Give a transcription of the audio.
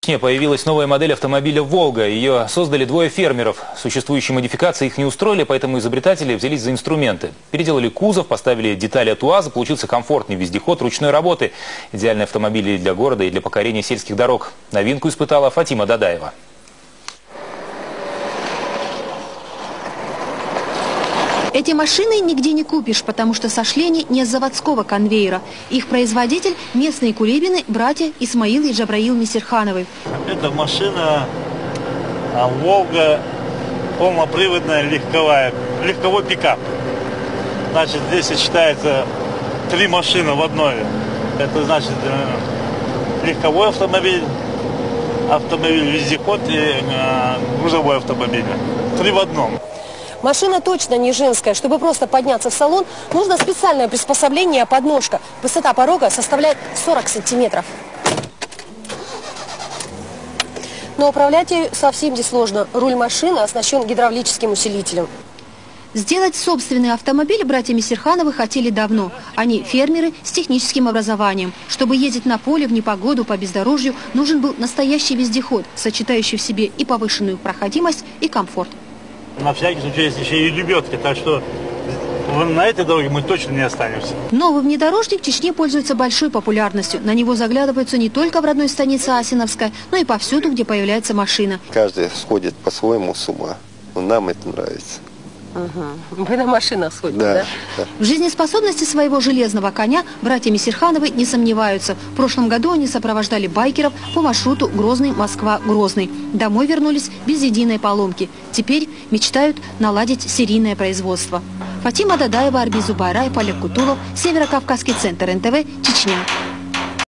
Появилась новая модель автомобиля «Волга». Ее создали двое фермеров. Существующие модификации их не устроили, поэтому изобретатели взялись за инструменты. Переделали кузов, поставили детали от УАЗа, получился комфортный вездеход ручной работы. Идеальный автомобиль и для города, и для покорения сельских дорог. Новинку испытала Фатима Дадаева. Эти машины нигде не купишь, потому что сошли они не с заводского конвейера. Их производитель – местные кулибины, братья Исмаил и Джабраил Мисирхановы. Это машина «Волга», полноприводная, легковой пикап. Значит, здесь сочетается три машины в одной. Это значит легковой автомобиль, вездеход и грузовой автомобиль. Три в одном. Машина точно не женская. Чтобы просто подняться в салон, нужно специальное приспособление подножка. Высота порога составляет 40 сантиметров. Но управлять ею совсем несложно. Руль машины оснащен гидравлическим усилителем. Сделать собственный автомобиль братья Мисирхановы хотели давно. Они фермеры с техническим образованием. Чтобы ездить на поле в непогоду по бездорожью, нужен был настоящий вездеход, сочетающий в себе и повышенную проходимость, и комфорт. На всякий случай есть еще и лебедки, так что на этой дороге мы точно не останемся. Новый внедорожник в Чечне пользуется большой популярностью. На него заглядываются не только в родной станице Асиновская, но и повсюду, где появляется машина. Каждый сходит по-своему с ума. Но нам это нравится. Вы на машинах сходите, да? Да. В жизнеспособности своего железного коня братья Мисирхановы не сомневаются. В прошлом году они сопровождали байкеров по маршруту Грозный-Москва-Грозный. Домой вернулись без единой поломки. Теперь мечтают наладить серийное производство. Фатима Дадаева, Арбизу Байраев, Олег Кутулов, Северо-Кавказский центр НТВ, Чечня.